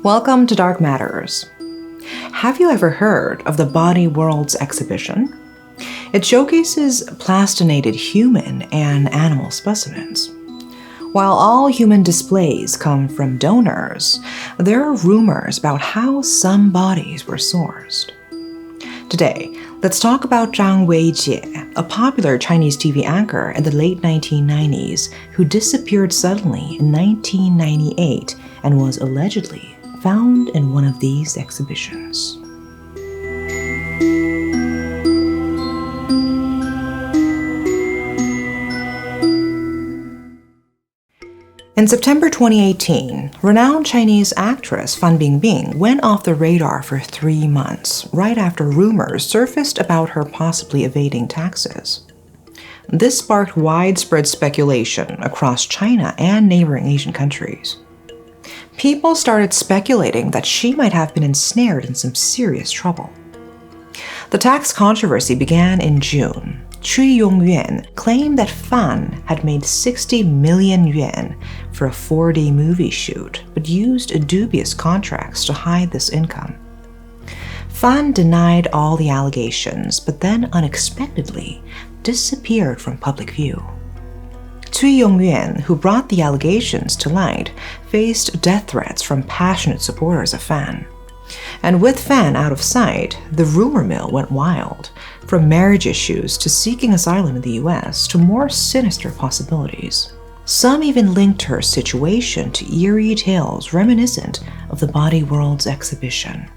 Welcome to Dark Matters. Have you ever heard of the Body Worlds exhibition? It showcases plastinated human and animal specimens. While all human displays come from donors, there are rumors about how some bodies were sourced. Today, let's talk about Zhang Weijie, a popular Chinese TV anchor in the late 1990s who disappeared suddenly in 1998 and was allegedly found in one of these exhibitions. In September 2018, renowned Chinese actress Bingbing went off the radar for 3 months, right after rumors surfaced about her possibly evading taxes. This sparked widespread speculation across China and neighboring Asian countries. People started speculating that she might have been ensnared in some serious trouble. The tax controversy began in June. Cui Yongyuan claimed that Fan had made 60 million yuan for a 4D movie shoot, but used dubious contracts to hide this income. Fan denied all the allegations, but then unexpectedly disappeared from public view. Cui Yongyuan, who brought the allegations to light, faced death threats from passionate supporters of Fan. And with Fan out of sight, the rumor mill went wild, from marriage issues to seeking asylum in the US to more sinister possibilities. Some even linked her situation to eerie tales reminiscent of the Body Worlds exhibition.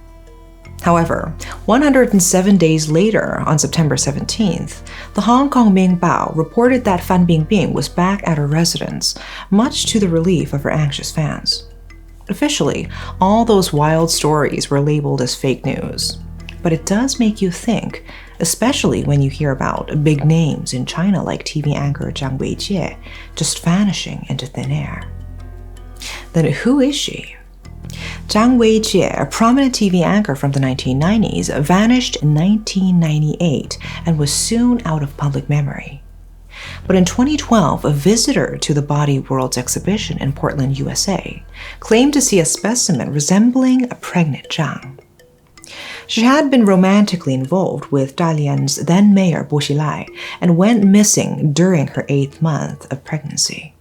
However, 107 days later, on September 17th, the Hong Kong Mingbao reported that Fan Bingbing was back at her residence, much to the relief of her anxious fans. Officially, all those wild stories were labeled as fake news. But it does make you think, especially when you hear about big names in China like TV anchor Zhang Weijie just vanishing into thin air. Then who is she? Zhang Weijie, a prominent TV anchor from the 1990s, vanished in 1998 and was soon out of public memory. But in 2012, a visitor to the Body Worlds exhibition in Portland, USA, claimed to see a specimen resembling a pregnant Zhang. She had been romantically involved with Dalian's then-mayor Bo Xilai and went missing during her 8th month of pregnancy.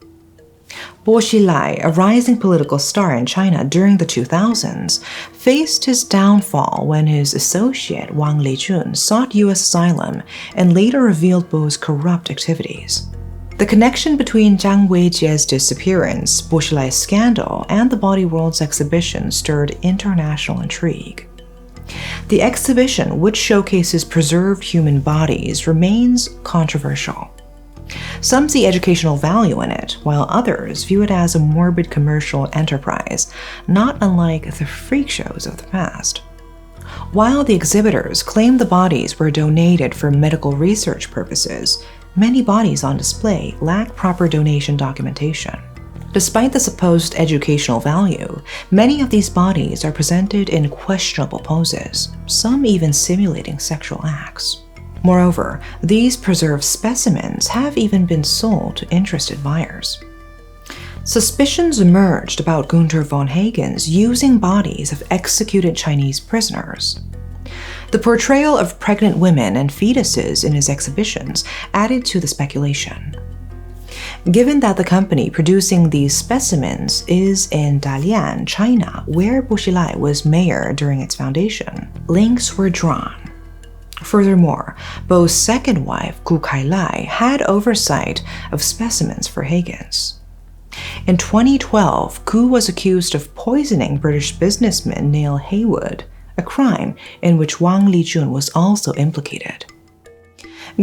Bo Xilai, a rising political star in China during the 2000s, faced his downfall when his associate Wang Lijun sought U.S. asylum and later revealed Bo's corrupt activities. The connection between Zhang Weijie's disappearance, Bo Xilai's scandal, and the Body Worlds exhibition stirred international intrigue. The exhibition, which showcases preserved human bodies, remains controversial. Some see educational value in it, while others view it as a morbid commercial enterprise, not unlike the freak shows of the past. While the exhibitors claim the bodies were donated for medical research purposes, many bodies on display lack proper donation documentation. Despite the supposed educational value, many of these bodies are presented in questionable poses, some even simulating sexual acts. Moreover, these preserved specimens have even been sold to interested buyers. Suspicions emerged about Gunther von Hagen's using bodies of executed Chinese prisoners. The portrayal of pregnant women and fetuses in his exhibitions added to the speculation. Given that the company producing these specimens is in Dalian, China, where Bo Xilai was mayor during its foundation, links were drawn. Furthermore, Bo's second wife, Kailai, had oversight of specimens for Hagen's. In 2012, Ku was accused of poisoning British businessman Neil Heywood, a crime in which Wang Lijun was also implicated.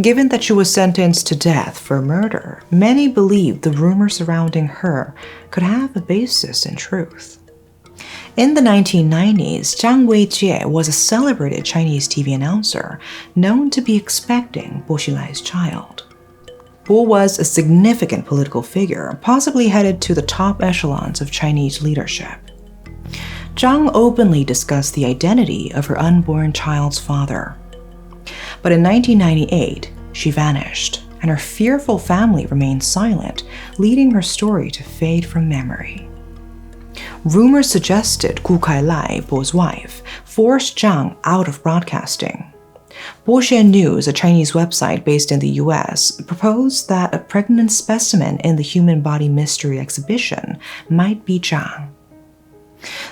Given that she was sentenced to death for murder, many believed the rumors surrounding her could have a basis in truth. In the 1990s, Zhang Weijie was a celebrated Chinese TV announcer known to be expecting Bo Xilai's child. Bo was a significant political figure, possibly headed to the top echelons of Chinese leadership. Zhang openly discussed the identity of her unborn child's father. But in 1998, she vanished, and her fearful family remained silent, leading her story to fade from memory. Rumors suggested Kailai, Bo's wife, forced Zhang out of broadcasting. Boxian News, a Chinese website based in the US, proposed that a pregnant specimen in the Human Body Mystery exhibition might be Zhang.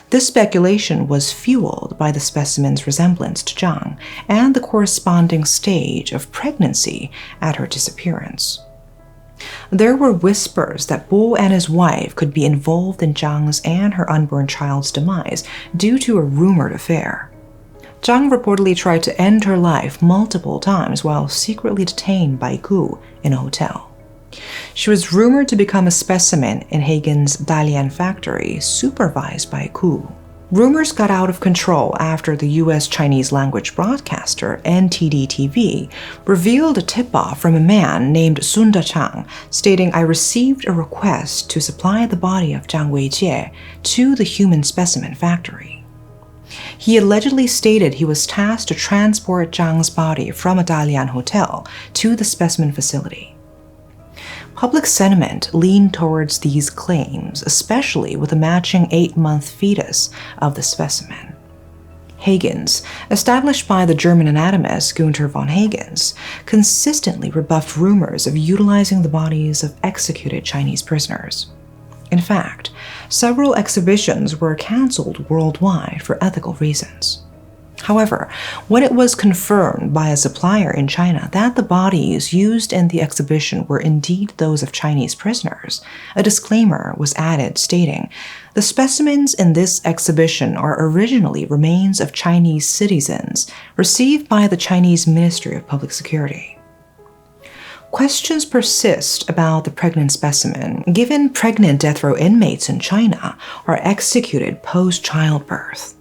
This speculation was fueled by the specimen's resemblance to Zhang and the corresponding stage of pregnancy at her disappearance. There were whispers that Bo and his wife could be involved in Zhang's and her unborn child's demise due to a rumored affair. Zhang reportedly tried to end her life multiple times while secretly detained by Gu in a hotel. She was rumored to become a specimen in Hagen's Dalian factory, supervised by Gu. Rumors got out of control after the US Chinese language broadcaster NTD-TV revealed a tip-off from a man named Sun Dachang stating, "I received a request to supply the body of Zhang Weijie to the human specimen factory." He allegedly stated he was tasked to transport Zhang's body from a Dalian hotel to the specimen facility. Public sentiment leaned towards these claims, especially with the matching 8-month fetus of the specimen. Huygens, established by the German anatomist Gunther von Huygens, consistently rebuffed rumors of utilizing the bodies of executed Chinese prisoners. In fact, several exhibitions were canceled worldwide for ethical reasons. However, when it was confirmed by a supplier in China that the bodies used in the exhibition were indeed those of Chinese prisoners, a disclaimer was added stating, "The specimens in this exhibition are originally remains of Chinese citizens received by the Chinese Ministry of Public Security." Questions persist about the pregnant specimen, given pregnant death row inmates in China are executed post-childbirth.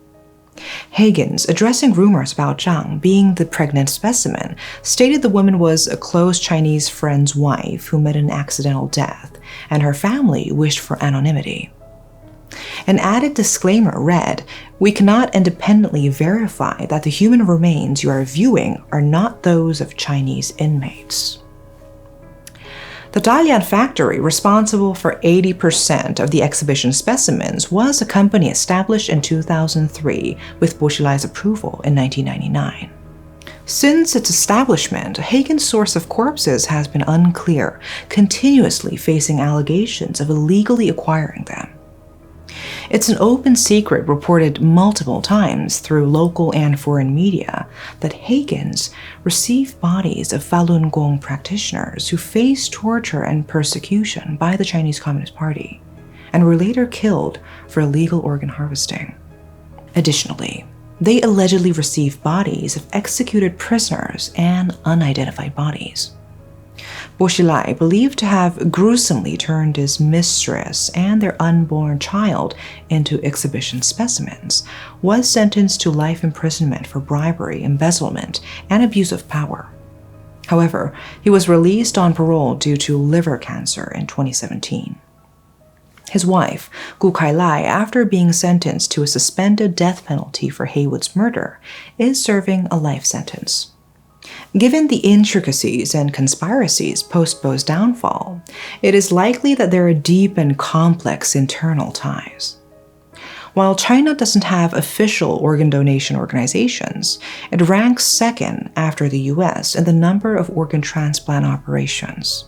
Huygens, addressing rumors about Zhang being the pregnant specimen, stated the woman was a close Chinese friend's wife who met an accidental death, and her family wished for anonymity. An added disclaimer read, "We cannot independently verify that the human remains you are viewing are not those of Chinese inmates." The Dalian factory, responsible for 80% of the exhibition specimens, was a company established in 2003 with Bo Xilai's approval in 1999. Since its establishment, Hagen's source of corpses has been unclear, continuously facing allegations of illegally acquiring them. It's an open secret reported multiple times through local and foreign media that Huygens received bodies of Falun Gong practitioners who faced torture and persecution by the Chinese Communist Party and were later killed for illegal organ harvesting. Additionally, they allegedly received bodies of executed prisoners and unidentified bodies. Bo Xilai, believed to have gruesomely turned his mistress and their unborn child into exhibition specimens, was sentenced to life imprisonment for bribery, embezzlement, and abuse of power. However, he was released on parole due to liver cancer in 2017. His wife, Kailai, after being sentenced to a suspended death penalty for Haywood's murder, is serving a life sentence. Given the intricacies and conspiracies post-Bo's downfall, it is likely that there are deep and complex internal ties. While China doesn't have official organ donation organizations, it ranks second after the US in the number of organ transplant operations.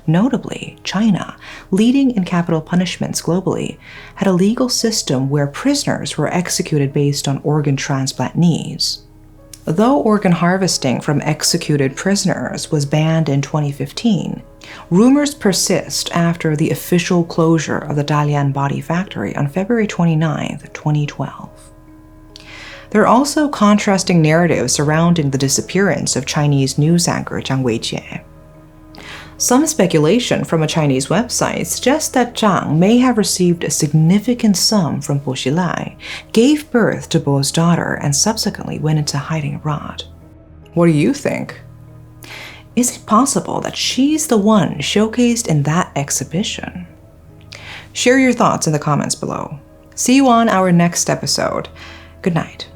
Notably, China, leading in capital punishments globally, had a legal system where prisoners were executed based on organ transplant needs. Though organ harvesting from executed prisoners was banned in 2015, rumors persist after the official closure of the Dalian body factory on February 29, 2012. There are also contrasting narratives surrounding the disappearance of Chinese news anchor Zhang Weijie. Some speculation from a Chinese website suggests that Zhang may have received a significant sum from Bo Xilai, gave birth to Bo's daughter, and subsequently went into hiding abroad. What do you think? Is it possible that she's the one showcased in that exhibition? Share your thoughts in the comments below. See you on our next episode. Good night.